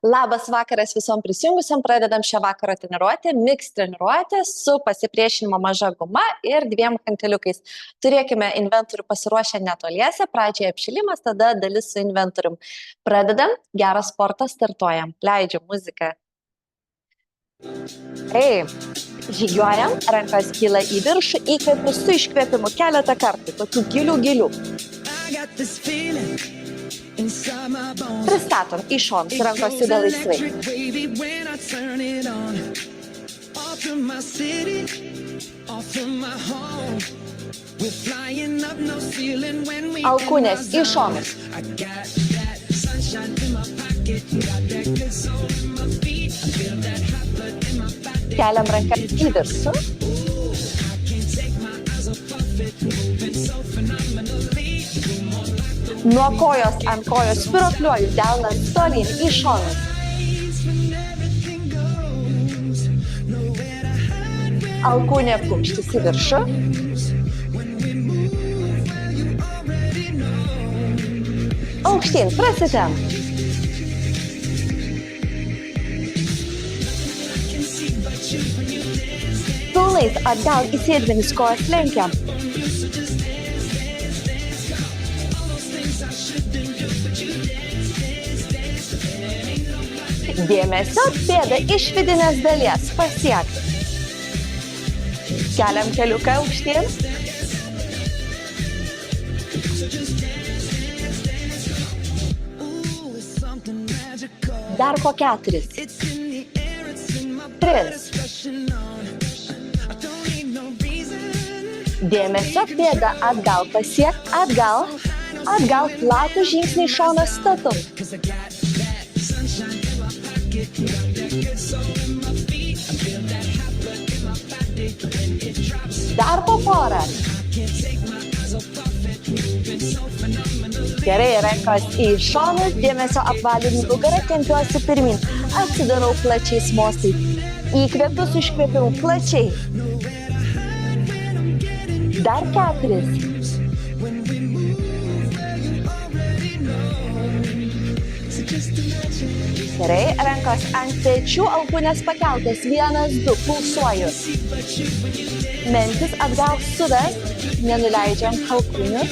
Labas vakaras visom prisijungusiam, pradedam šią vakaro treniruotę, mix treniruotę su pasipriešinimo maža guma ir 2 kanteliukais. Turėkime inventorių pasiruošę netoliese, pradžioje apšilimas, tada dalis su inventorium. Pradedam, geras sportas, startuojam. Leidžiu muziką. Žygiuojam, rankas kyla į viršų, įkvepiu su iškvėpimu keletą kartų, tokių gilių. Pristatom į šonus, rankos juda laisvai. Alkūnės į šonus. Keliam rankas į viršų. Nuo kojos ant kojos spiruokliuoju, delnas tolyn į šonus. Alkūnė kumštis į viršų. Aukštyn, prasitemp. Kulnais atgal į sėdmenis, kojas lenkiam. Dėmesio, pėdą iš vidinės dalies pasiekti. Keliam keliuką aukštyn. Dar po 4. 3. Dėmesio, pėdą atgal pasiekt, atgal, platų žingsnį šoną statum. Dar po porą. Gerai, rankos į šonus, dėmesio apvalinu nugarą, tempiuosi pirmin. Atsidarau plačiais mostais. Įkvepiu su iškvėpimu plačiai. Dar 4. Gerai, rankos ant pečių, alkūnės pakeltos. 1, 2, pulsuoju. Mentis atgal suvest, nenuleidžiam alkūnių.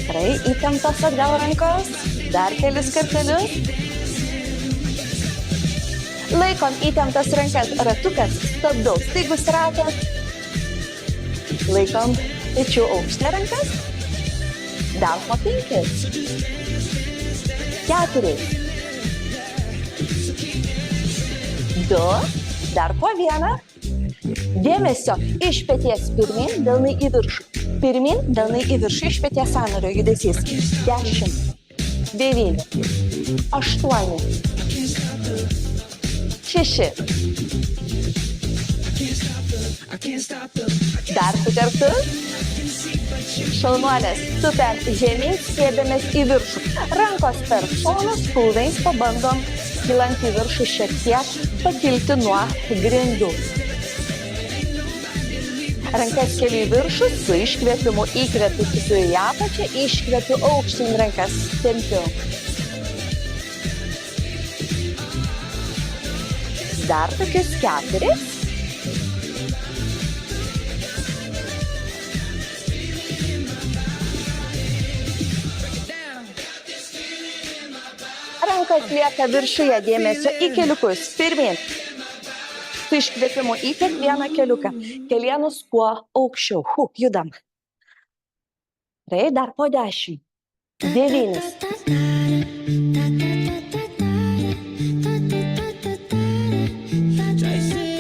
Gerai, įtemptos atgal rankos. Dar kelis kartelius. Laikom įtemptas rankas, ratukas, stabdau, staigus ratas. Laikom pečių aukštę rankas. Dar po 5. 4. 2. Dar po 1. Dėmesio iš peties pirmin, delnai į viršų. Pirmin, delnai į viršų, iš peties sąnario judesys. 10. 9. 8. 6. Dar 2 kartus. Šalnuolės, tupiam žemyn, sėdamės į viršų. Rankos per šonus, kulnais pabandom, kylant į viršų šiek tiek, pakilti nuo grindų. Rankas keliu į viršų, su iškvėpimu įkvepiu kitu į apačią, iškvepiu aukštyn rankas, tempiu. Dar tokius 4. Rankas lieka viršuje, dėmesio į keliukus. Pirmin. Su iškvėpimu į kiekvieną keliuką. Kelienus kuo aukščiau. Judam. Dar po 10. 9.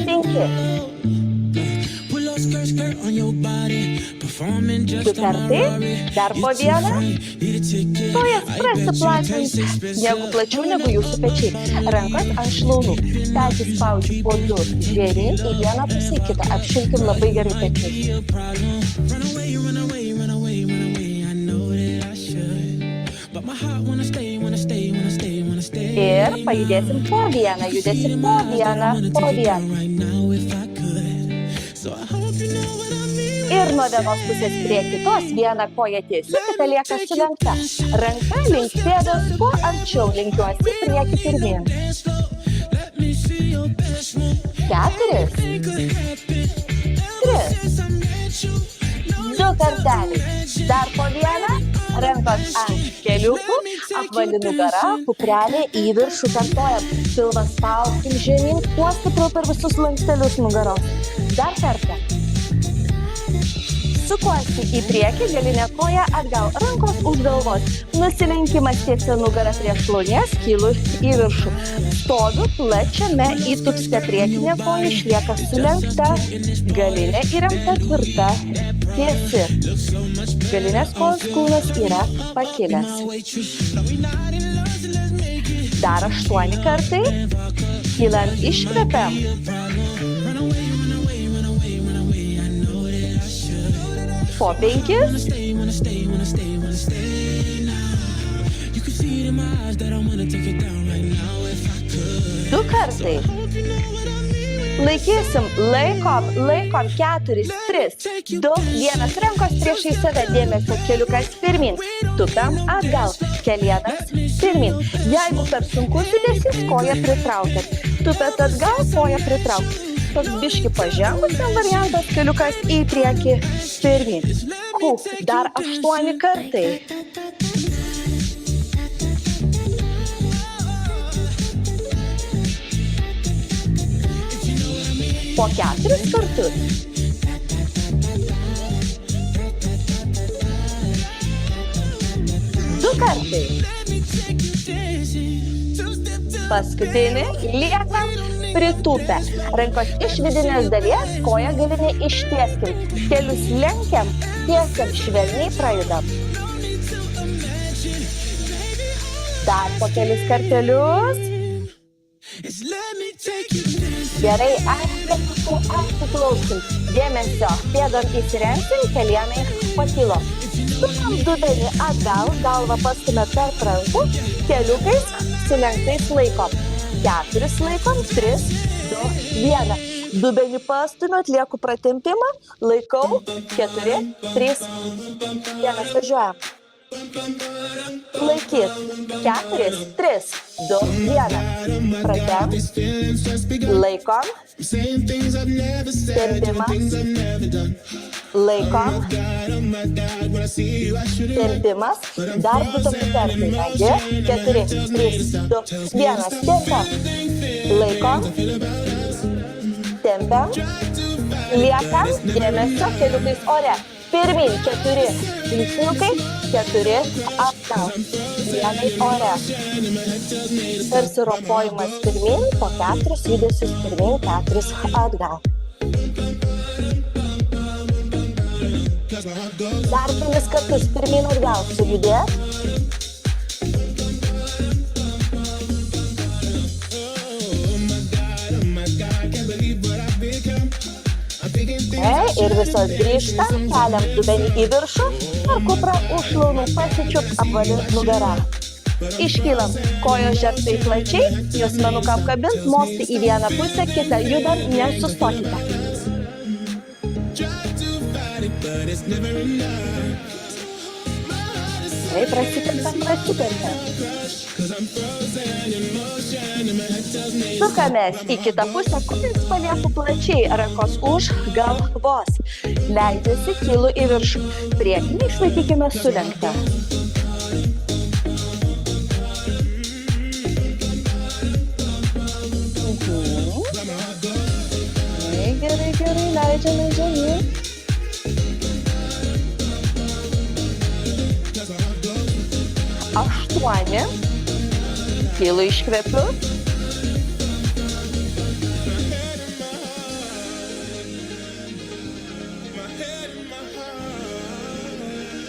5. 2 kartai, dar po 1. Kojas prasiplatins, negu plačiau negu jūsų pečiai. Rankos ant šlaunų. Petį spaudžiu po 2 žemyn į vieną pusę, į kitą. Apšilkim labai gerai pečius. Ir pajudėsim po 1, judėsim po 1, po 1. Ir nuo vienos pusės prie kitos vieną koją tiesiu, kita lieka sulenkta. Ranka link pėdos, kuo arčiau linkiuosi prieki pirmyn. 4, 3, 2 karteliai. Dar po vieną, rankos ant keliukų, apvali nugara, kuprelė į viršų kartojam. Pilvas spauskim žemyn, kuo stipriau per visus lankstelius nugaros. Dar kartą. Sukuosi į priekį, galinę koją atgal, rankos už galvos. Nusilenkimas tiesia nugarą prie šlaunies, kylu į viršų. Stoviu plačiame įtupste, priekinė koja išlieka sulenkta, galinė įremta tvirta, tiesi. Galinės kojos kūnas yra pakilęs. Dar 8 kartai. Kylant iškvepiam. Po 5. Du kartai. Laikysim, laikom, 4, 3, 2, 1, rankos priešai save, dėmesio keliukas pirmin, tupiam atgal, kelienas pirmin. Jeigu per sunkus judesys, koją pritraukiat, tupiat atgal, koją pritraukiat. Toks biški pažengusiam variantas, keliukas į priekį pirmin. Dar 8 kartai. Po 4 kartus. Du kartai. Paskutinį liekam pritūpę. Rankos iš vidinės dalies, koją galinė ištieskim. Kelius lenkiam, tiesiam, švelniai prajudam. Dar po kelis kartelius. Gerai, atsiklausim. Dėmesio, pėdom įsiremsim, kelienai pakilo. Stumam dubenį atgal, galvą pastumėt tarp rankų, keliukais sulenktais laikom. 4 laikom, 3, 2, 1. Dubenį pastumėt, lieku pratempimą, laikau, 4, 3, 1, važiuojam. Laikyt. 4, 3, 2, 1. Pratem. Laikom. Tempimas. Laikom. Tempimas. Dar 2 kartai. 4, 3, 2, 1. Tempiam. Laikom. Tempiam. Liekam. Dėmesio keliukais ore. Pirmin 4 žingsniukai, 4 atgal, 1 ore. Tarsi ropojimas pirmin, po 4 judesius pirmin, 4 atgal. Dar 3 kartus pirmin atgal sujudėt. Ir visos grįžtam, keliam dubenį į viršų, per kuprą už šlaunų pasičiup apvalint nugarą. Iškylam, kojos žertai plačiai, juosmenuką apkabint, mosti į vieną pusę, kitą judam, nesustokite. Prasitempiam. Sukamės į kitą pusę, kuris palieku plačiai, rankos už galvos. Leidžiasi, kylu į viršų. Priekinį išlaikykime sulenktą. Gerai, leidžiame žemyn. 8. Kylu iškvepiu.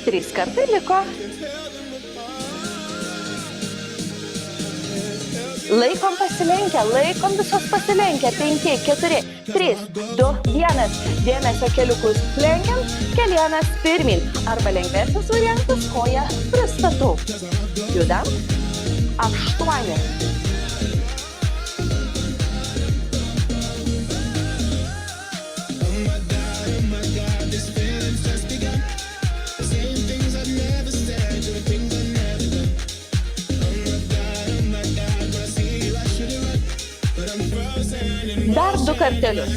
3 kartai liko. Laikom pasilenkę, laikom visos pasilenkę. 5, 4, 3, 2, 1. Dėmesio keliukus lenkiam, kelienas pirmin. Arba lengvesnis variantas, koją pristatau. Judam. 8. 2 kartelius.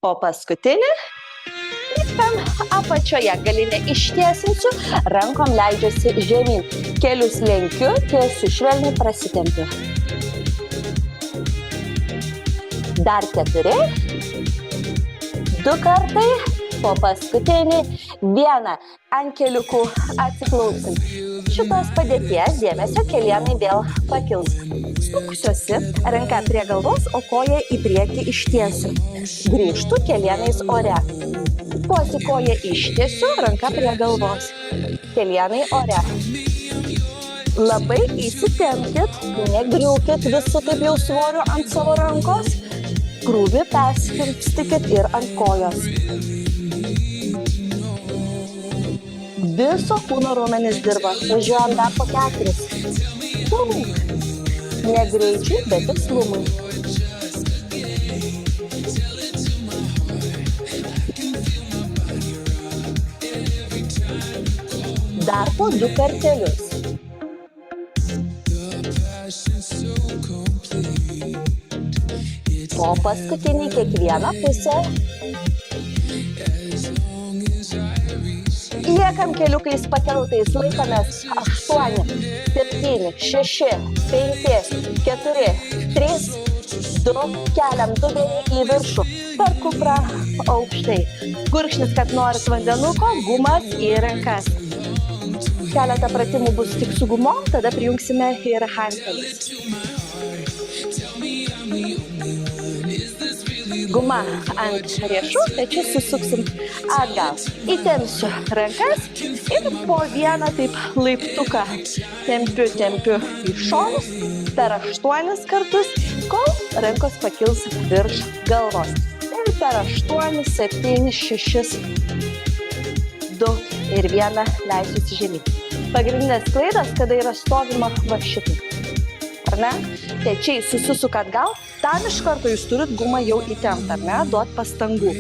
O paskutinį liekam apačioje, galinę ištiesinsiu, rankom leidžiuosi žemyn. Kelius lenkiu, tiesiu, švelniai prasitempiu. Dar 4. 2 kartai, po paskutinį 1. Ant keliukų atsiklausim. Šitos padėties dėmesio kelienai vėl pakils. Stuksiuosi, ranka prie galvos, o koją į priekį ištiesiu. Grįžtu kelienais ore. Puosiu koją ištiesiu, ranka prie galvos. Kelienai ore. Labai įsitempkit, negriaukit visų taip jau svoriu ant savo rankos. Krūvį perskirstykit ir ant kojos. Viso kūno raumenys dirba. Važiuojam dar po 4. Ne greičiai, bet tikslumui. Dar po 2 kartelius. Po paskutinį kiekvieną pusę. Liekam keliukais pakeltais, laikomės 8, 7, 6, 5, 4, 3, 2, keliam dubenį į viršų, per kuprą aukštai. Gurkšnis, kad norit vandenuko, gumas į rankas. Keletą pratimų bus tik su gumom, tada prijungsime ir hantelis. Guma ant riešų, pečius susuksim atgal. Įtempsiu rankas ir po 1 taip laiptuką tempiu į šonus per 8 kartus, kol rankos pakils virš galvos. Ir per 8, 7, 6, 2 ir 1 leisiuosi žemyn. Pagrindinės klaidos, kada yra stovima va šitai. Ar ne? Pečiai susisuka atgal, tam iš karto jūs turit gumą jau įtemptą, ar ne? Duot pastangų.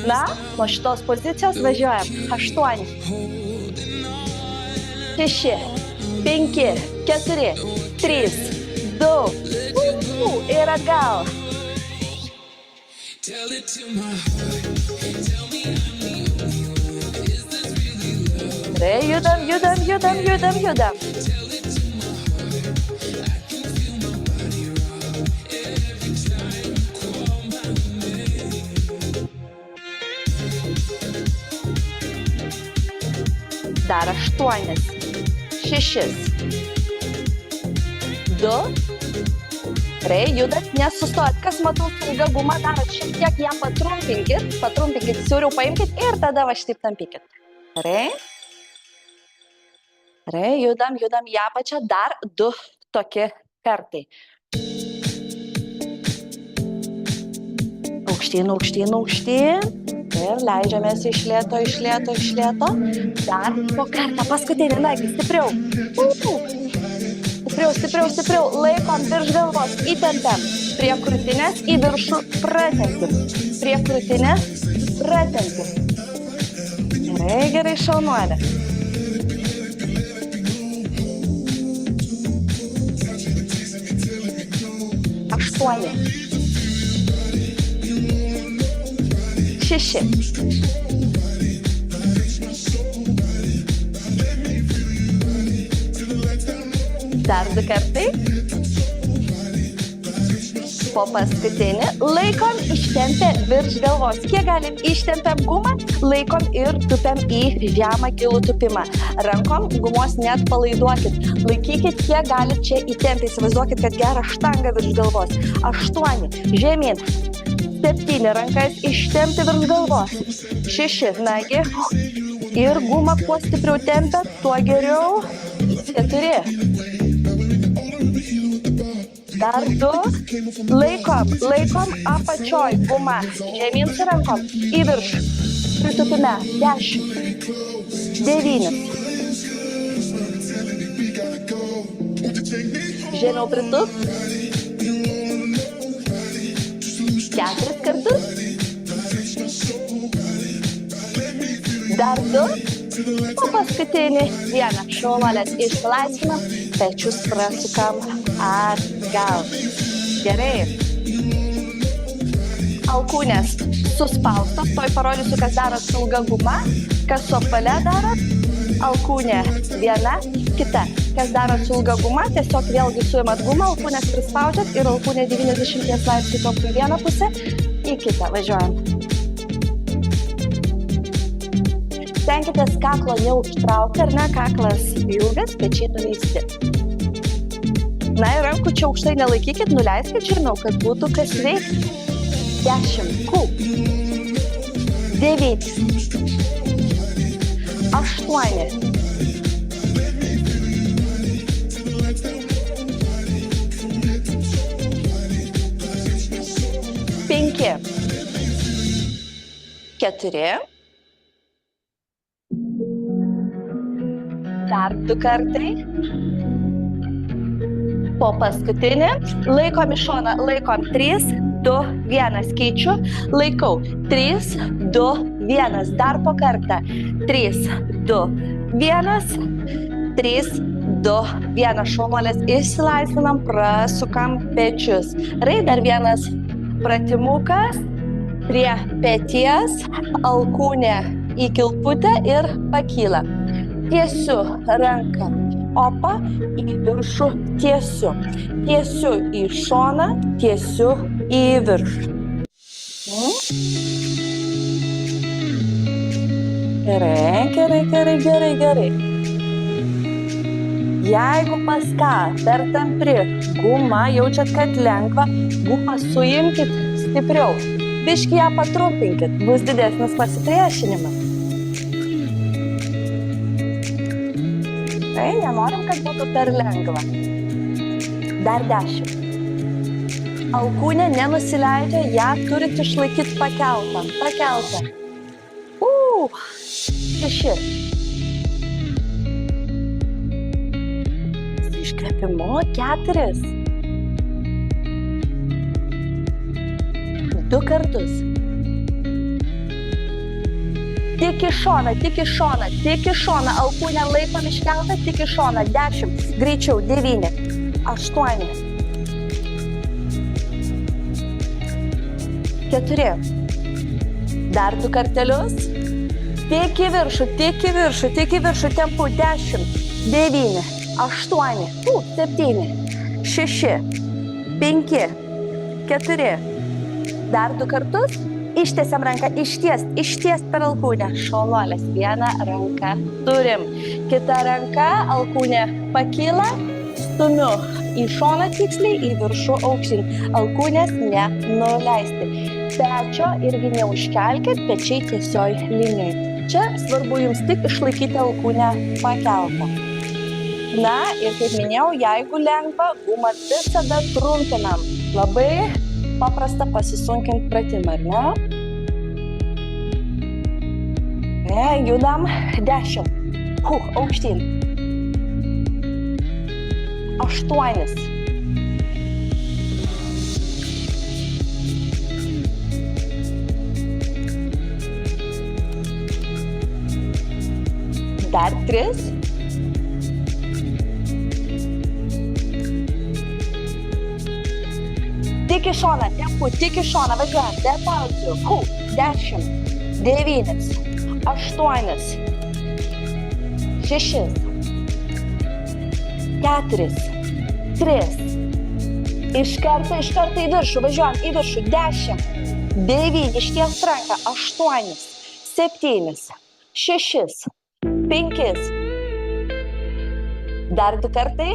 Na, nuo šitos pozicijos važiuojam. 8, 6, 5, 4, 3, 2 ir atgal. Judam. Dar 8, 6, 2. Gerai, judat, nesustojat. Kas matau, ilga guma darot, šiek tiek ją patrumpinkit, siauriau paimkit ir tada va šitaip tampykit. Gerai, judam į apačią, dar 2 tokie kartai. Aukštyn. Ir leidžiamės iš lėto. Dar po kartą, paskutinį, nagi, stipriau. Stipriau. Laikom virš galvos, įtempiam. Prie krūtinės, į viršų pratempim. Prie krūtinės, pratempim. Gerai, šaunuolė. Aštuoni. 6. Dar 2 kartai. Po paskutinį laikom ištempę virš galvos. Kiek galim ištempiam gumą, laikom ir tupiam į žemą gilų tupimą. Rankom gumos net palaiduokit. Laikykit, kiek galit čia įtempti. Įsivaizduokit, kad gera štanga virš galvos. 8. Žemyn. 7. Rankas ištempti virš galvos. 6. Nagi. Ir gumą kuo stipriau tempia, tuo geriau. 4. Dar 2. Laikom apačioj gumą. Žemyn su rankom. Į viršų. Pritupime. 10. 9. Žemiau pritup. 4 kartus. Dar 2. O paskutinį 1. Šaunuolės išsilaisvinam, pečius prasukam atgal. Gerai. Alkūnės suspaustos, toj parodysiu, kas daro su ilga guma, kas su apvale daro. Alkūnė viena, kita. Kas daro su ilga guma, tiesiog vėlgi suimat gumą, alkūnės prispaudžiat ir alkūnė 90 laipsnių kopų į vieną pusę, į kitą važiuojam. Stenkitės kaklo neužtraukti, ar ne, kaklas ilgas, pečiai nuleisti. Na ir rankų čia aukštai nelaikykit, nuleiskit žemiau, kad būtų kas veikti. 10, 9, 8, 5, 4, dar 2 kartai, po paskutinį, laikom į šoną, laikom 3, 2, 1, keičiu, laikau, 3, 2, 1, dar po kartą, 3, 2, 1, 3, 2, 1, šaunuolės išsilaisvinam, prasukam pečius. Rai, dar vienas pratimukas, prie peties, alkūnė į kilputę ir pakyla. Tiesiu ranką, opa, į viršų, tiesiu. Tiesiu į šoną, tiesiu į viršų. Gerai. Jeigu pas ką per tampri guma, jaučiat, kad lengva, gumą suimkit stipriau. Biškį ją patrumpinkit, bus didesnis pasipriešinimas. Tai nenorim, kad būtų per lengva. Dar 10. Alkūnė nenusileidžia, ją turit išlaikyti pakeltą. 6. Iškvėpimo 4. 2 kartus. Tik į šoną, alkūnę laikom iškeltą, tik į šoną, 10, greičiau, 9, 8, 4, dar 2 kartelius, tik į viršų, tempu, 10, 9, 8, 7, 6, 5, 4, dar 2 kartus. Ištiesiam ranką, ištiest per alkūnę. Šaunuolės, vieną ranką turim. Kita ranka, alkūnė pakyla, stumiu į šoną tiksliai, į viršų aukštyn. Alkūnės nenuleisti. Pečio irgi neužkelkit, pečiai tiesioj linijoj. Čia svarbu jums tik išlaikyti alkūnę pakeltą. Na ir kaip minėjau, jeigu lengva, gumą visada trumpinam. Labai paprasta pasisunkint pratimą, ar ne? Judam 10. Aukštyn. 8. 3. Tik į šoną, tempu, tik į šoną, važiuojam, be pauzių. 10, 9, 8, 6, 4, 3. Iš karto į viršų, važiuojam į viršų, 10, 9, išties ranką, 8, 7, 6, 5. Dar 2 kartai.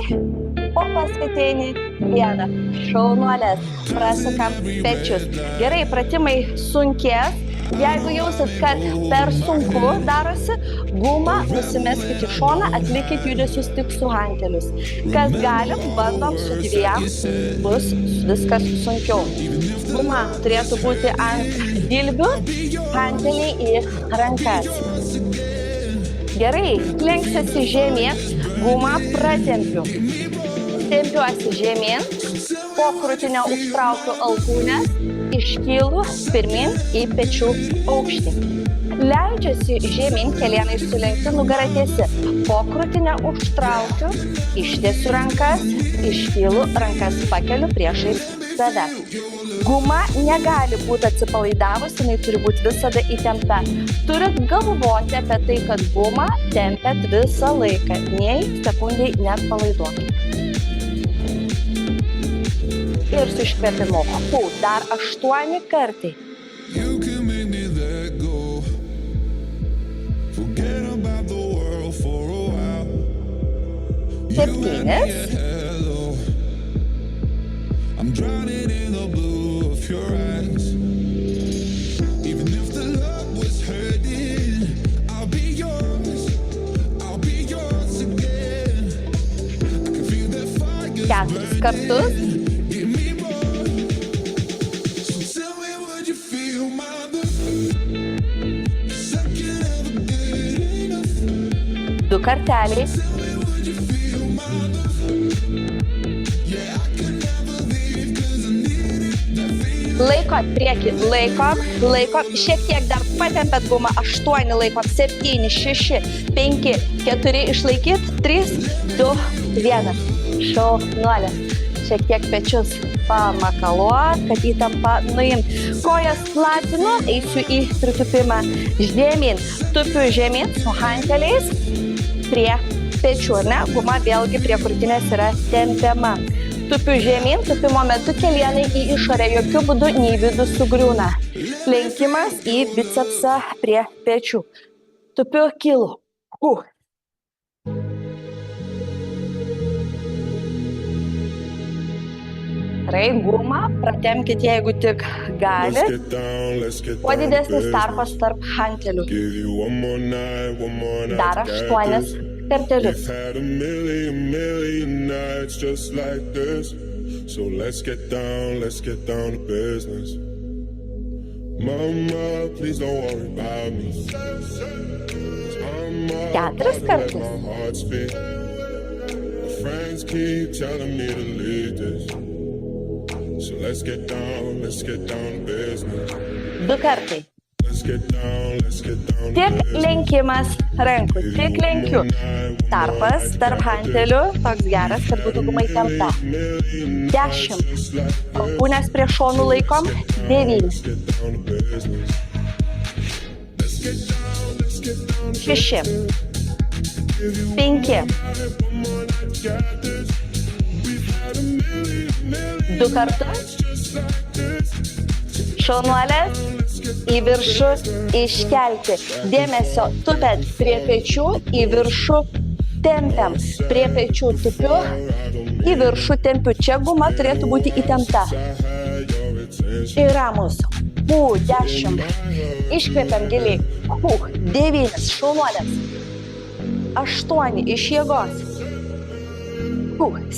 O paskutinį 1. Šaunuolės, prasukam pečius. Gerai, pratimai sunkės. Jeigu jausit, kad per sunku darosi, gumą nusimeskit į šoną, atlikit judesius tik su hantelius. Kas galim, bandom su 2, bus viskas sunkiau. Guma turėtų būti ant dilbių, hanteliai į rankas. Gerai, lenksiuosi žemyn, gumą pratempiu. Tempiuosi žemyn, po krūtinę užtraukiu alkūnės, iškylu pirmin į pečių aukštį. Leidžiuosi žemyn, kelienai sulenkti, nugarą tiesi. Po krūtinę užtraukiu, ištiesiu rankas, iškylu, rankas pakeliu priešais save. Guma negali būti atsipalaidavus, jinai turi būti visada įtempta. Turit galvoti apie tai, kad gumą tempiat visą laiką, nei sekundžiai neatpalaiduokit. Ir su iškvėpimu. Dar 8 kartai. Septynis. Keturis kartus. Du karteliai. Laikot priekį, laikom, šiek tiek dar patempėt gumą, 8 laikom, 7, 6, 5, 4, išlaikyt, 3, 2, 1, šaunuolės. Šiek tiek pečius pamakaluot, kad įtampa nuimt. Kojas platinu, eisiu į pritupimą žemyn, tupiu žemyn su hanteliais prie pečių, ar ne? Guma vėlgi prie krūtinės yra tempiama. Tupiu žemyn, tupimo metu kelienai į išorę, jokių būdų nei vidų sugriūna. Lenkimas į bicepsą prie pečių. Tupiu kilų. Gumą pratempkit, jeigu tik galit. Kuo didesnis tarpas tarp hantelių. Dar 8 kartelius. So let's get down to business. Mama, please don't worry about me. 4 kartus. My friends keep telling me to leave this. So let's get down to business. 2 kartai. Tik lenkimas rankų, tik lenkiu. Tarpas tarp hantelių, toks geras, kad būtų guma įtempta. 10. Alkūnės prie šonų laikom. 9. 6. 5. 2 kartus. Šaunuolės. Į viršų iškelti. Dėmesio, tupet prie pečių, į viršų tempiam. Prie pečių tupiu, į viršų tempiu. Čia guma turėtų būti įtempta. Ir ramus. 10. Iškvepiam giliai. 9. Šaunuolės. 8. Iš jėgos.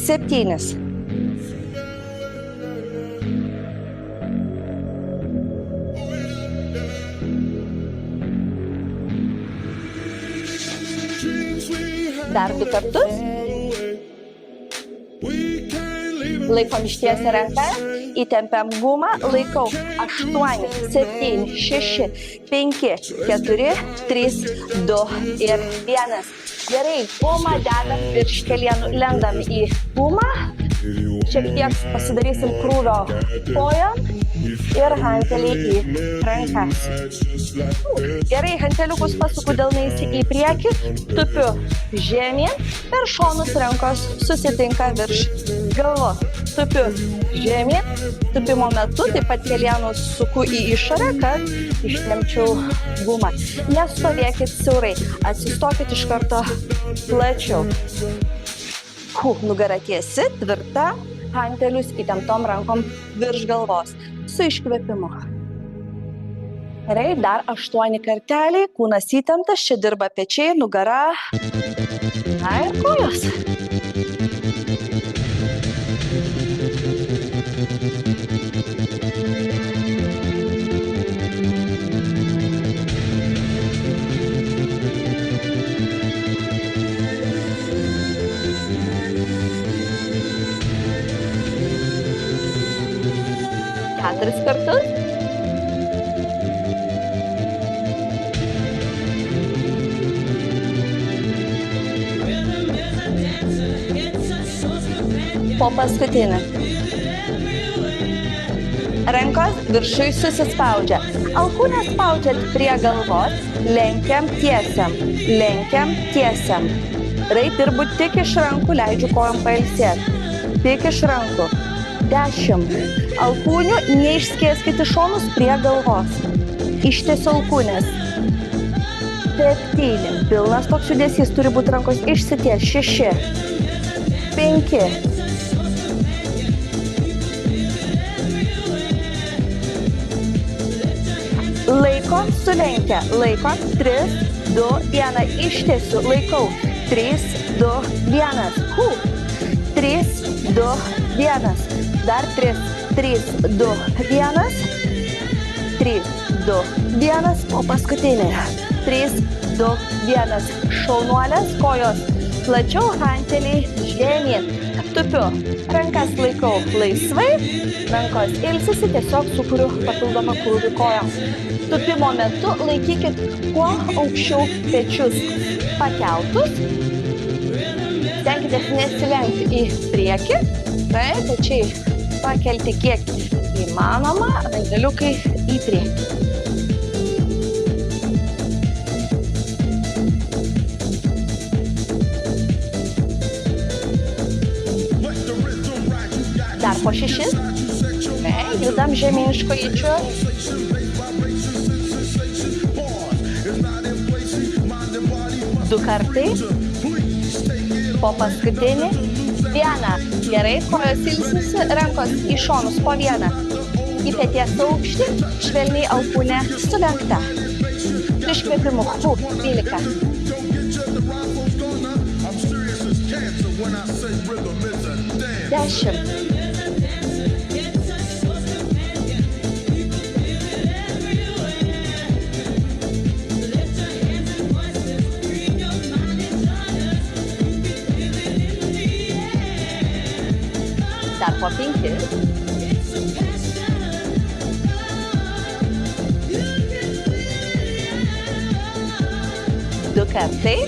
7. Dar 2 kartus. Laikom ištiesę ranką, įtempiam gumą, laikau 8, 7, 6, 5, 4, 3, 2 ir 1. Gerai, gumą dedam virš kelienų, lendam į gumą, šiek tiek pasidarysim krūvio kojom ir hantelį į rankas. Gerai, hanteliukus pasuku delnais į priekį, tupiu žemyn, per šonus rankos susitinka virš galvos. Tupiu žemyn, tupimo metu taip pat kelienus suku į išorę, kad ištempčiau gumą. Nestovėkit siaurai, atsistokit iš karto plačiau. Nugara tiesi, tvirta, hantelius įtemptom rankom virš galvos. Su iškvėpimu. Gerai, dar 8 karteliai, kūnas įtemptas, čia dirba pečiai, nugara. Na ir kojos. Keturis kartus. Po paskutinį. Rankos viršui susispaudžia. Alkūnę spaudžiat prie galvos, lenkiam, tiesiam, lenkiam, tiesiam. Dirbu tik iš rankų, leidžiu kojom pailsėti. Tik iš rankų. 10. Alkūnių neišskėskit į šonus prie galvos. Ištiesiu alkūnės. 7. Pilnas toks judesys, turi būti rankos išsities. 6. 5. Laikom, sulenkia. Laikom. 3, 2, 1. Ištiesiu. Laikau. 3, 2, 1. 3, 2, 1. Dar 3, 3, 2, 1. 3, 2, 1. O paskutinė. 3, 2, 1. Šaunuolės, kojos plačiau, hanteliai žemyn. Tupiu. Rankas laikau laisvai. Rankos ilsisi, tiesiog sukuriu papildomą krūvį kojom. Tupimo metu laikykit kuo aukščiau pečius pakeltus. Stenkitės nesilenkti į priekį. Pečiai pakelti kiek įmanoma, rankeliukai į priekį. Dar po 6. Judam žemyn iš kojyčių. Du kartai. Po paskutinį. 1. Gerai, kojos ilsisi, rankos į šonus po 1. Į peties aukštį, švelniai alkūnė sulenkta. Iškvėpimu. 12. Dešimt. Dar po 5. Du kartai.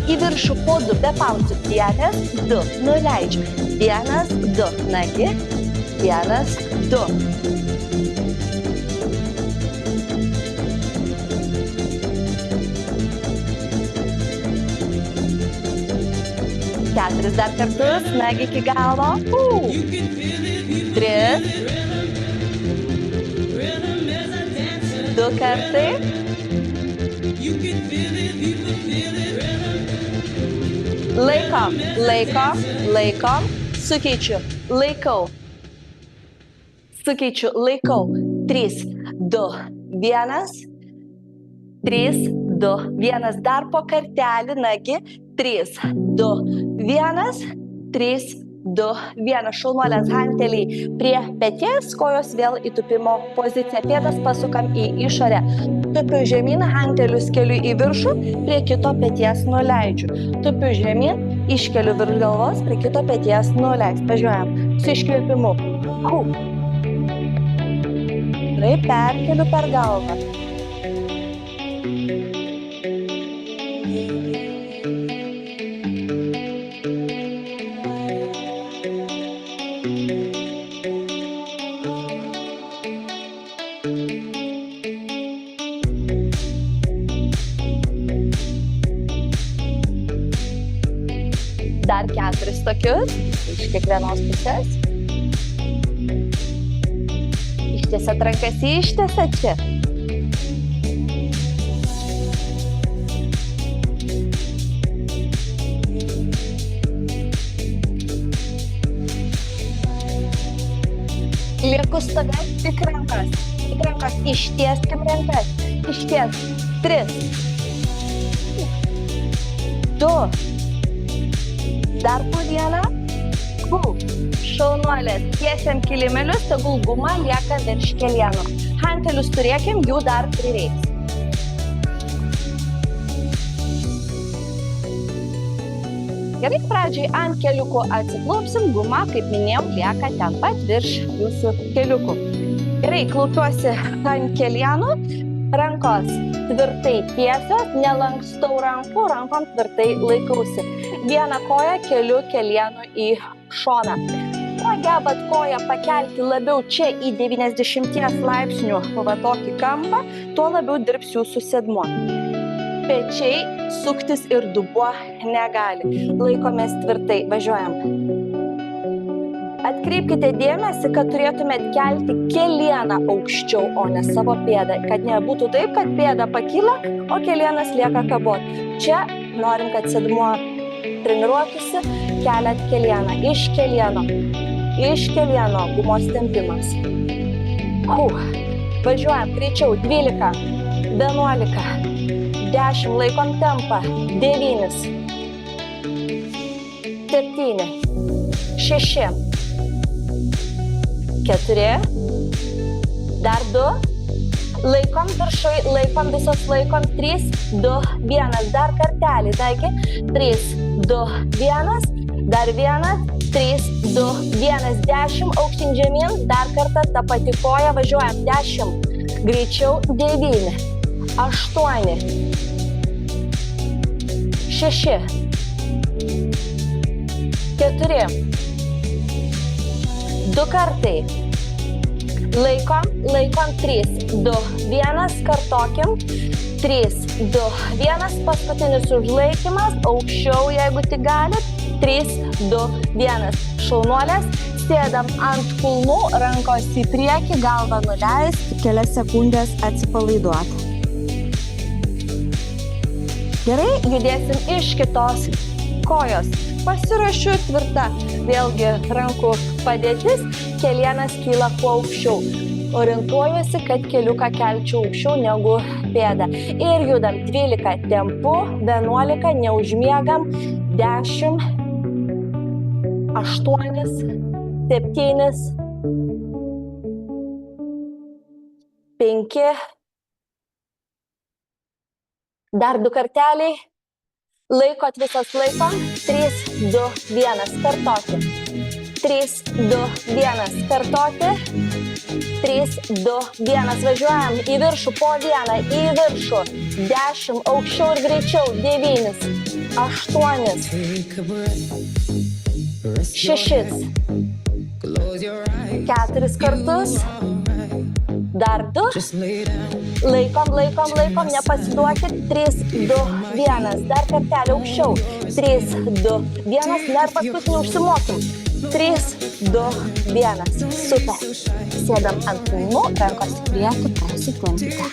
Į viršų po 2 be pauzų. 1, 2. Nuleidžiu. 1, 2. Nagi. 1, 2. Keturis dar kartus, nagi iki galo. 3. 2 kartai. Laikom, laikom, laikom. Sukeičiu, laikau. Sukeičiu, laikau. 3, 2, 1. 3, 2, 1. Dar po kartelį, nagi. 3, 2, 1. 3, 2, 1. Šaunuolės hanteliai prie peties, kojos vėl į tupimo poziciją. Pėdas pasukam į išorę. Tupiu žemyn, hantelius keliu į viršų, prie kito peties nuleidžiu. Tupiu žemyn, iškeliu virš galvos, prie kito peties nuleidžiu. Važiuojam su iškvėpimu. Gerai, perkeliu per galvą. Dar 4 tokius, iš kiekvienos pusės. Ištiesiat rankas, ištiesiat čia. Lieku stovėti tik rankas. Tik rankas, ištieskim rankas. Išties. 3. 2. Dar po 1. Šaunuolės, tiesiam kilimėlius, tegul guma lieka virš kelienų. Hantelius turėkim, jų dar prireiks. Gerai, pradžiai ant keliukų atsiklaupsim, guma, kaip minėjau, lieka ten pat virš jūsų keliukų. Gerai, klaupiuosi ant kelienų, rankos tvirtai tiesios, nelankstau rankų, rankom tvirtai laikausi. Vieną koją keliu kelienų į šoną. gebat koją pakelti labiau čia į 90 laipsnių va tokį kampą, tuo labiau dirbs jūsų sėdmuo. Pečiai suktis ir dubuo negali. Laikomės tvirtai, važiuojam. Atkreipkite dėmesį, kad turėtumėt kelti kelieną aukščiau, o ne savo pėdą. Kad nebūtų taip, kad pėda pakyla, o kelienas lieka kabot. Čia norim, kad sėdmuo treniruotųsi, keliat kelieną. Iš kelieno gumos tempimas. Važiuojam, greičiau. 12, 11. 10, laikom tempą, 9, 7, 6, 4, dar 2, laikom viršui, laikom visos, laikom 3, 2, 1, dar kartelį, taigi 3, 2, 1, dar 1, 3, 2, 1, 10, aukštyn žemyn, dar kartą tą patį koją, važiuojam, 10, greičiau, 9, 8, 6, 4, 2 kartai, laikom 3, 2, 1, kartokim, 3, 2, 1, paskutinis užlaikymas, aukščiau, jeigu tik galit, 3, 2, 1, šaunuolės, sėdam ant kulnų, rankos į priekį, galvą nuleist, kelias sekundės atsipalaiduoti. Gerai, judėsim iš kitos kojos. Pasiruošiu tvirta. Vėlgi rankų padėtis, kelienas kyla kuo aukščiau. Orientuojuosi, kad keliuką kelčiau aukščiau negu pėdą. Ir judam 12 tempu, 11, neužmiegam, 10, 8, 7, 5, dar 2 karteliai, laikot visas laikom, 3, 2, 1, kartoti, 3, 2, 1, kartoti, 3, 2, 1, važiuojam į viršų, po 1, į viršų, 10, aukščiau ir greičiau, 9, 8, 6, 4 kartus, dar 2, laikom, nepasiduokit, 3, 2, 1, dar kartelį aukščiau, 3, 2, 1, dar paskutinį užsimokim, 3, 2, 1, super, sėdam ant kulnų, rankos į priekį, pasitempite.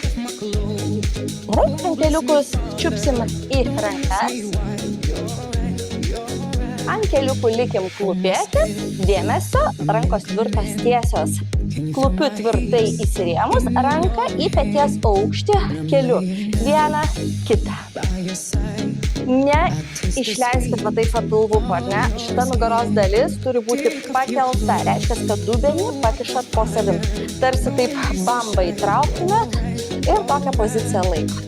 Gerai, ankeliukus čiupsim į rankas, ant keliukų likim klūpėti, dėmesio, rankos tvirtos tiesios. Klupiu tvirtai įsirėmus, ranką į peties aukštį, keliu vieną, kitą. Neišleiskit va taip ant pilvuko, ar ne? Šita nugaros dalis turi būti pakelta, reiškia, kad dubenį pakišat po savim. Tarsi taip bambą įtrauktumėt ir tokią poziciją laikot.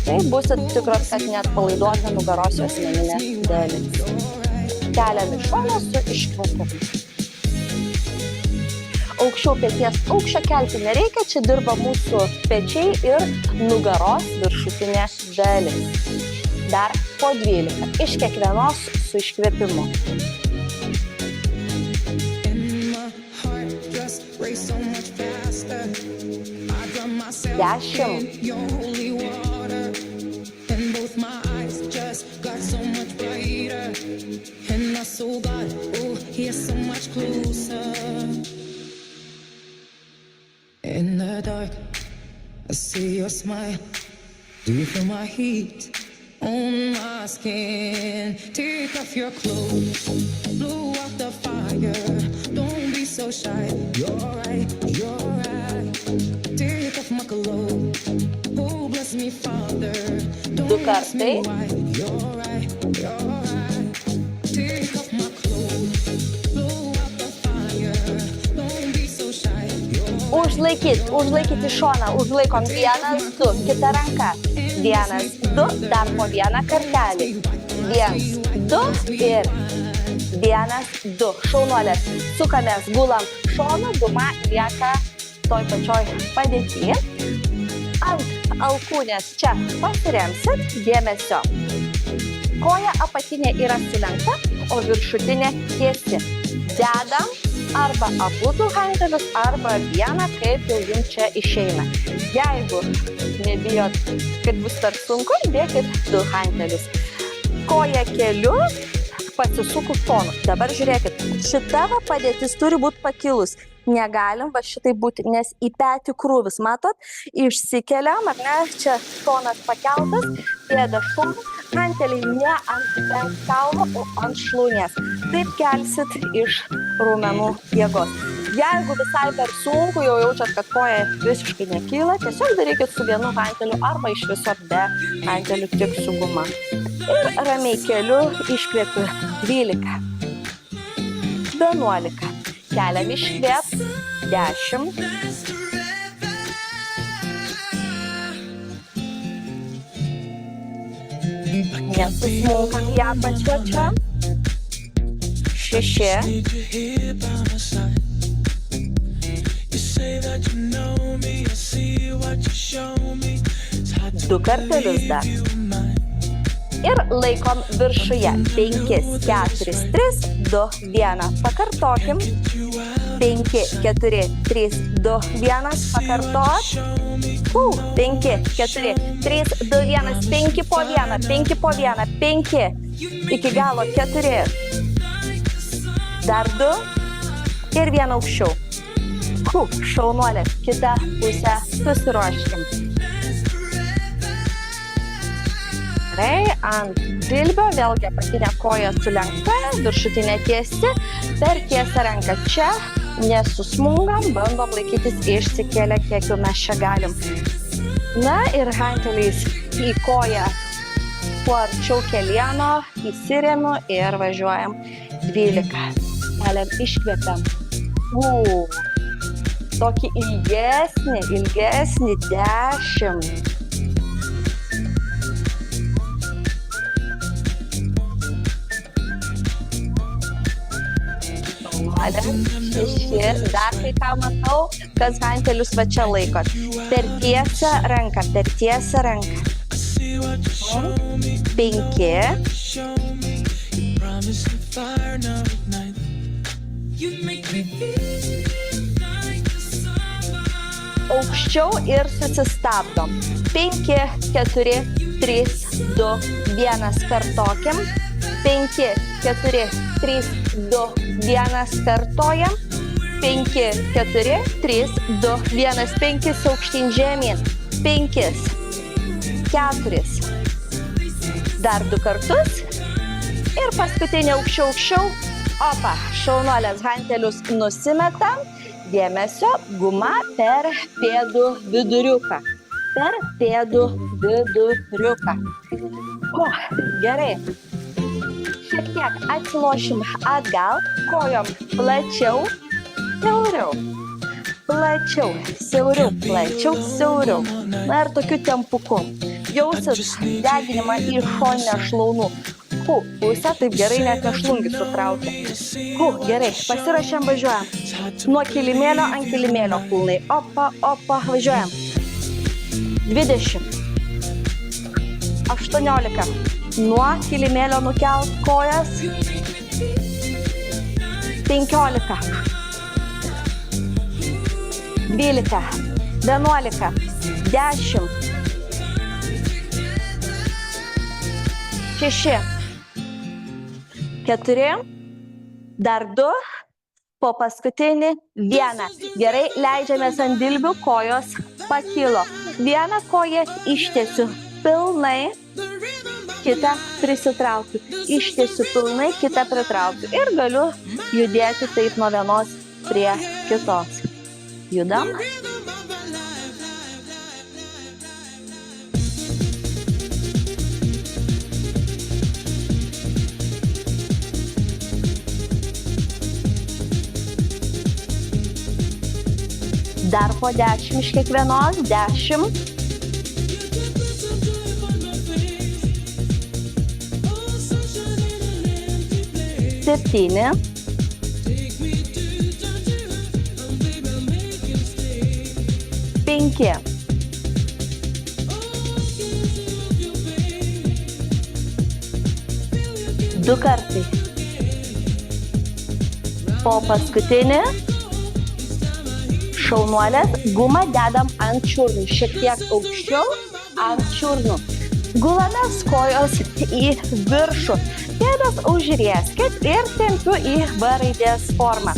Tai būsit tikros, kad net palaiduota nugaros asmeninė dalis. Keliam iš šono su iškvėpimu. Aukščiau peties aukščio kelti nereikia, čia dirba mūsų pečiai ir nugaros viršutinė dalis. Dar po 12, iš kiekvienos su iškvėpimu. 10. In the dark, I see your smile. Do you feel my heat on my skin? Take off your clothes, blow out the fire. Don't be so shy. You're right. Take off my clothes. Oh, bless me, Father. Don't ask me why. You're right. Take off my clothes, blow out the fire. Don't be so shy. Užlaikyti į šoną, užlaikom 1, 2, kita ranka, 1, 2, dar po 1 kartelį, 1, 2 ir 1, 2, šaunuolės, sukamės, gulam šonu, guma lieka toj pačioj padėtyje, ant alkūnės čia pasiremsit, dėmesio, koja apatinė yra sulenkta, o viršutinė tiesi. Dedam arba abu du hantelius, arba vieną, kaip jau jums čia išeina. Jeigu nebijot, kad bus per sunku, dėkit du hantelius. Koja keliu, pasisuku šonu. Dabar žiūrėkit, šita padėtis turi būti pakilus. Negalim va šitai būti, nes į petį krūvis, matot, išsikeliam, ar ne, čia šonas pakeltas, pėda šonu, hanteliai ne ant kaulo, o ant šlaunies. Taip kelsit iš raumenų jėgos. Jeigu visai per sunku, jau jaučiat, kad koja visiškai nekyla, tiesiog darykit su vienu hanteliu arba iš viso be hantelių tik su guma. Ir ramiai keliu iškvėpiu 12, 11. Keliam iškvėp 10. Nesusmunkam ją pačią čia. 6. Du kartelius dar. Ir laikom viršuje. 5, 4, 3, 2, 1. Pakartokim. 5, 4, 3, 2, 1. Pakartot. 5, 4, 3, 2, 1. 5 po 1, 5 po 1, 5. Iki galo 4. Dar 2. Ir 1 aukščiau. Šaunuolė. Kita pusė. Susiruoškim. Ant dilbio, vėlgi apatinė koja sulenkta, viršutinė tiesi, per tiesą ranką čia, nesusmungam, bandom laikytis išsikėlę, kiek jau mes čia galim. Na ir hanteliais į koją kuo arčiau kelieno, įsiremiu ir važiuojam 12. Keliam iškvėpiam. Tokį ilgesnį 10. Dar kai ką matau, kas hantelius va čia laikot. Per tiesą ranką, per tiesą ranką. 5. Aukščiau ir susistabdom. 5, 4, 3, 2, 1. Kartokim. 5, 4, 3, 2, 1. Kartojam. 5, 4, 3, 2, 1. 5 aukštyn žemyn. 5, 4. Dar 2 kartus. Ir paskutinį aukščiau. Opa, šaunuolės hantelius nusimetam. Dėmesio, guma per pėdų viduriuką. Per pėdų viduriuką. Gerai. Šiek tiek atsilošim atgal, kojom plačiau, siauriau. Plačiau, siauriau, plačiau, siauriau. Na ir tokiu tempuku. Jausit deginimą į šoninę šlaunų. Pusę taip gerai net nešlungį sutraukia. Gerai, pasiruošiam, važiuojam. Nuo kilimėlio ant kilimėlio kulnai. Opa, važiuojam. 20. 18. Nuo kilimėlio nukelt kojas. 15. 12. 11. 10. 6. 4. Dar 2. Po paskutinį 1. Gerai, leidžiamės ant dilbių, kojos pakilo. Vieną koją ištiesiu pilnai, kitą prisitraukiu. Ištiesiu pilnai, kitą pritraukiu. Ir galiu judėti taip nuo vienos prie kitos. Judam. Dar po 10 iš kiekvienos. 10. 7. 5. 2 kartai. po paskutinį. Šaunuolės, gumą dedam ant čiurnų, šiek tiek aukščiau ant čiurnų. Gulamės kojos į viršų, pėdas užrieskit ir tempiu į V raidės formą.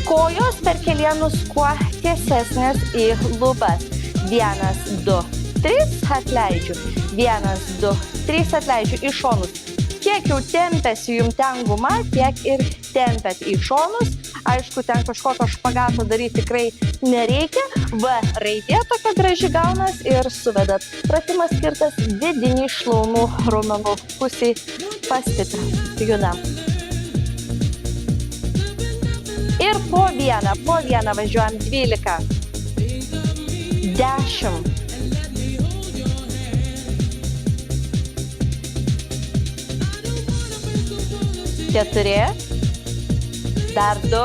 Kojos per kelienus kuo tiesesnės į lubas. 1, 2, 3, atleidžiu. 1, 2, 3, atleidžiu į šonus. Kiek jau tempėsi jums ten guma, tiek ir tempėt į šonus. Aišku, ten kažkokio špagato daryti tikrai nereikia. V raidė tokia graži gaunas ir suvedat. Pratimas skirtas vidiniai šlaunų raumenų pusiai pastiprinti. Judam. Ir po vieną važiuojam 12. 10. 4. Dar 2.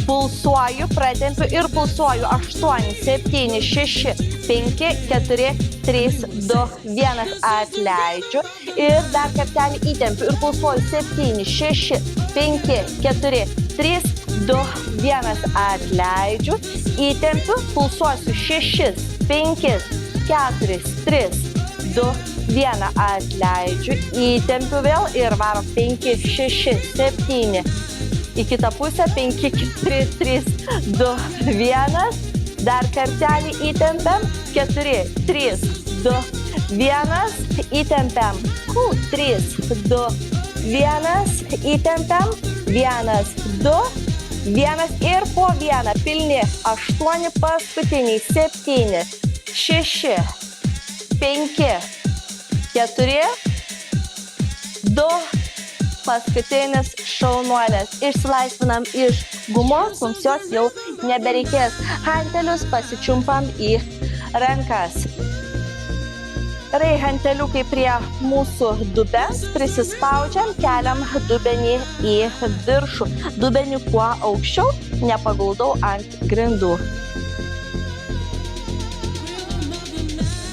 Pulsuoju, pratempiu ir pulsuoju. 8, 7, 6, 5, 4, 3, 2, 1. Atleidžiu. Ir dar kartelį įtempiu ir pulsuoju. 7, 6, 5, 4, 3, 2, 1. Atleidžiu. Įtempiu, pulsuosiu. 6, 5, 4, 3, 2, 1. Atleidžiu. Įtempiu vėl ir varom. 5, 6, 7. Į kitą pusę 5, 4, 3, 2, 1. Dar kartelį įtempiam. 4, 3, 2, 1. Įtempiam. 3, 2, 1. Įtempiam. 1, 2, 1. Ir po 1. Pilni. 8 paskutiniai. 7, 6, 5, 4, 2. Paskutinis šaunuolės. Išsilaisvinam iš gumos, mums jos jau nebereikės. Hantelius pasičiumpam į rankas. Gerai, hanteliukai prie mūsų dubens, prisispaudžiam, keliam dubenį į viršų. Dubenį kuo aukščiau, nepaguldau ant grindų.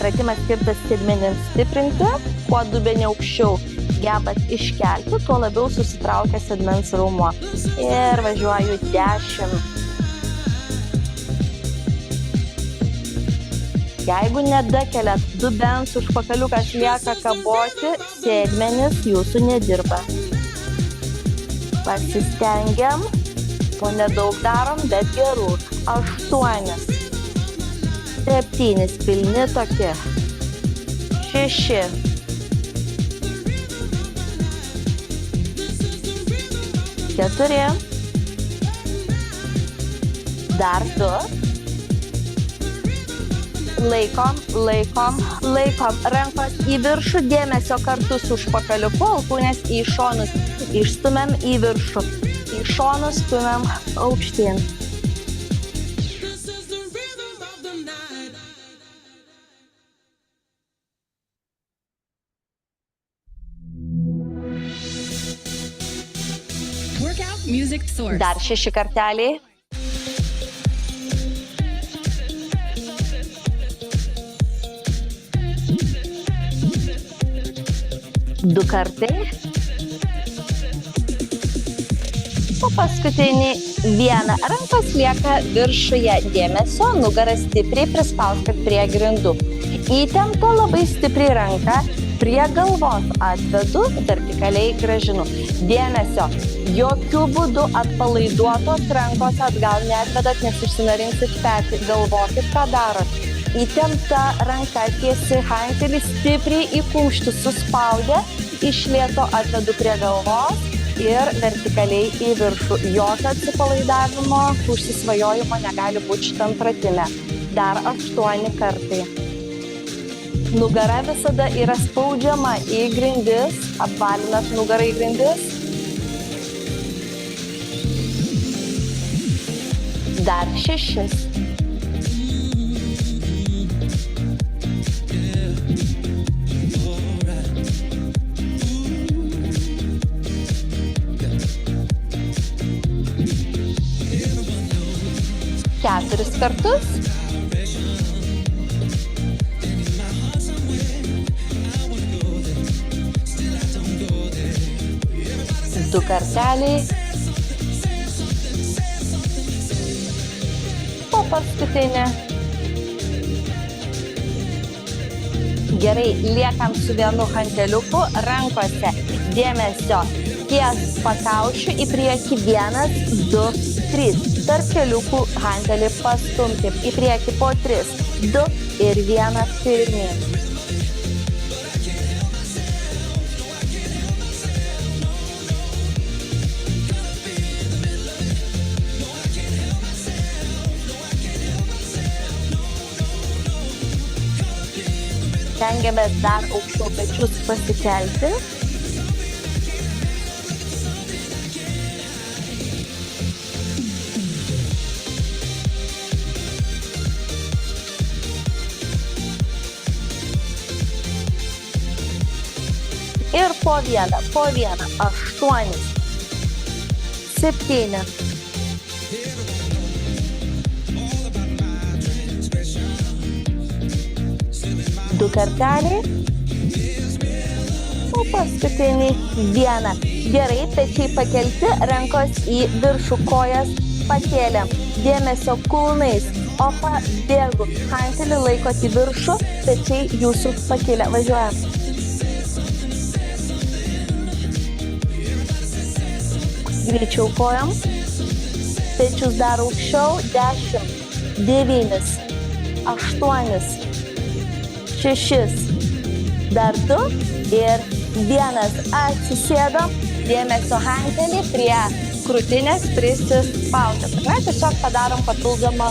Pratimas skirtas sėdmenims stiprinti, kuo dubenį aukščiau gebat iškelti, tuo labiau susitraukia sėdmens raumuo. Ir važiuoju 10. Jeigu nedakeliat dubens, užpakaliukas lieka kaboti, sėdmenis jūsų nedirba. Pasistengiam, po nedaug darom, bet gerų. 8, 7, pilni tokie. 6, 4, dar 2, laikom, rankos į viršų, dėmesio kartu su užpakaliuku, alkūnės į šonus, išstumiam į viršų, į šonus stumiam aukštyn. Dar 6 karteliai. Du kartai. O paskutinį 1. Rankos lieka viršuje, dėmesio, nugarą stipriai prispauskit prie grindų. Įtempta labai stipriai ranka prie galvos atvedu, vertikaliai grąžinu. Dėmesio, jokių būdų atpalaiduotos rankos atgal neatvedat, nes išsinarinksit petį. Galvokit, ką darot. Įtempta ranka tiesi hantelį stipriai į kumštį suspaudę, iš lėto atvedu prie galvos ir vertikaliai į viršų. Jokio atsipalaidavimo, užsisvajojimo negali būti šitam pratime. Dar 8 kartai. Nugara visada yra spaudžiama į grindis, apvalinat nugarą į grindis. Dar 6. Keturis kartus. Du karteliai. paskutinį. Gerai, liekam su vienu hanteliuku rankose. Dėmesio ties pakaušiu į priekį 1, 2, 3. Tarp keliukų hantelį pastumkim į priekį po 3, 2 ir 1 pirmyn. Stengiamės dar aukščiau pečius pasikelti. Ir po vieną, 8, 7. Du karteliai. O paskutinį 1. Gerai, pečiai pakelti, rankos į viršų, kojas pakėlėm. Dėmesio kulnais. Opa, bėgu. Hantelį laikot į viršų, pečiai jūsų pakėlę. Važiuojam. Greičiau kojom. Pečius dar aukščiau. 10, 9, 8, 6, dar 2 ir 1. Atsisėdom, dėmesio hantelį prie krūtinės prisispaudžiam. Tiesiog padarom papildomą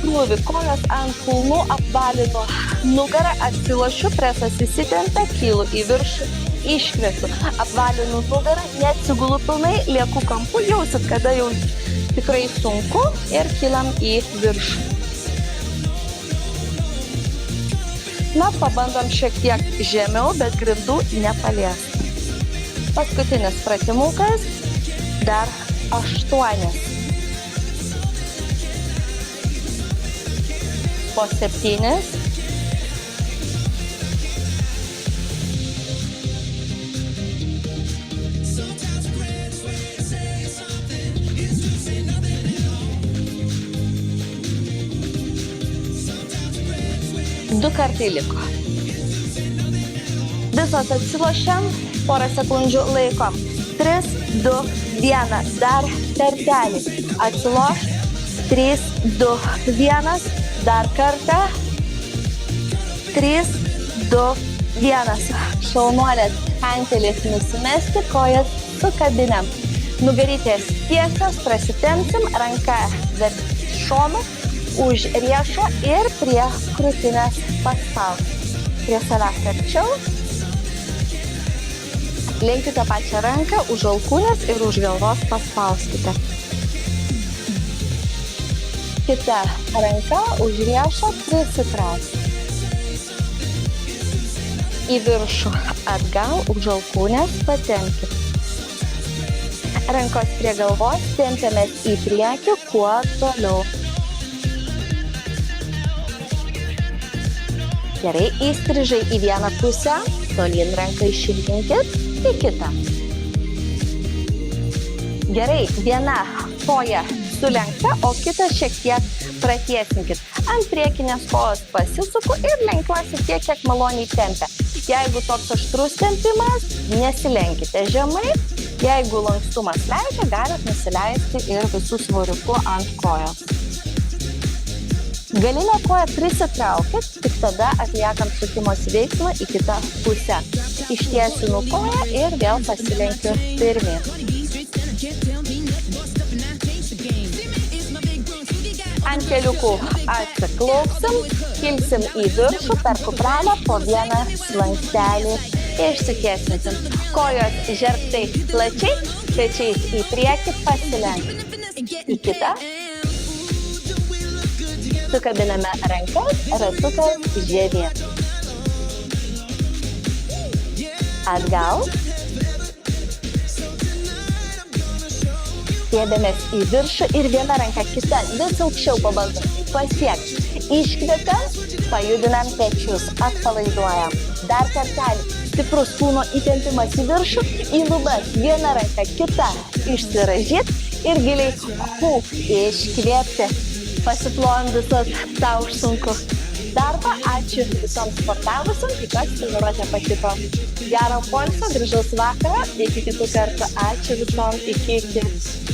krūvį. Kojos ant kulnų, apvalinu nugarą, atsilošiu, presas įsitempia, kylu į viršų, iškvepiu. Apvalinu nugarą, neatsigulu pilnai, lieku kampu, jausit, kada jau tikrai sunku ir kylam į viršų. Na, pabandom šiek tiek žemiau, bet grindų nepalies. Paskutinis pratimukas, dar 8. Po 7. Du kartai liko. Visos atsilošiam, porą sekundžių laikom. 3, 2, 1. Dar kartelį. Atsiloš. 3, 2, 1. Dar kartą. 3, 2, 1. Šaunuolės, hantelis nusimesti, kojas sukabinam. Nugarytės tiesios, prasitempsim, ranka šonu, už riešo ir prie krūtinės paspausti. Prie savęs arčiau. Lenkite pačią ranką už alkūnės ir už galvos paspauskite. Kita ranka už riešo prisitrauskite. Į viršų atgal už alkūnės patempkite. Rankos prie galvos, tempiamės į priekį kuo toliau. Gerai, įstrižai į vieną pusę, tolyn ranką išilginkit, į kitą. Gerai, viena koja sulenkta, o kitą šiek tiek pratiesinkit. Ant priekinės kojos pasisuku ir lenkiuosi tiek, kiek maloniai tempia. Jeigu toks aštrus tempimas, nesilenkite žemai. Jeigu lankstumas leidžia, galit nusileisti ir visų svoriuku ant kojos. Galinę koją prisitraukit, tik tada atliekam sukimosi veiksmą į kitą pusę. Ištiesinu koją ir vėl pasilenkiu pirmyn. Ant keliukų atsiklaupsim, kilsim į viršų, per kuprelę po vieną slankstelį išsitiesinsim. Kojos žergtai plačiai, pečiais į priekį pasilenkti. Į kitą. Sukabiname rankas, ratukas žemyn. Atgal. Sėdamės į viršų ir viena ranka kita vis aukščiau pabandom pasiekti. Iškvepiam, pajudinam pečius, atpalaiduojam. Dar kartelį. Stiprus kūno įtempimas į viršų, į lubas. Viena ranka kita išsirąžyt ir giliai iškvėpti. Pasiplojom visas tau už sunku darbą. Ačiū visoms sportavusiam, tikiuosi treniruotė patiko. Gero poilsio, gražaus vakaro, iki kitų kartų. Ačiū visom, iki.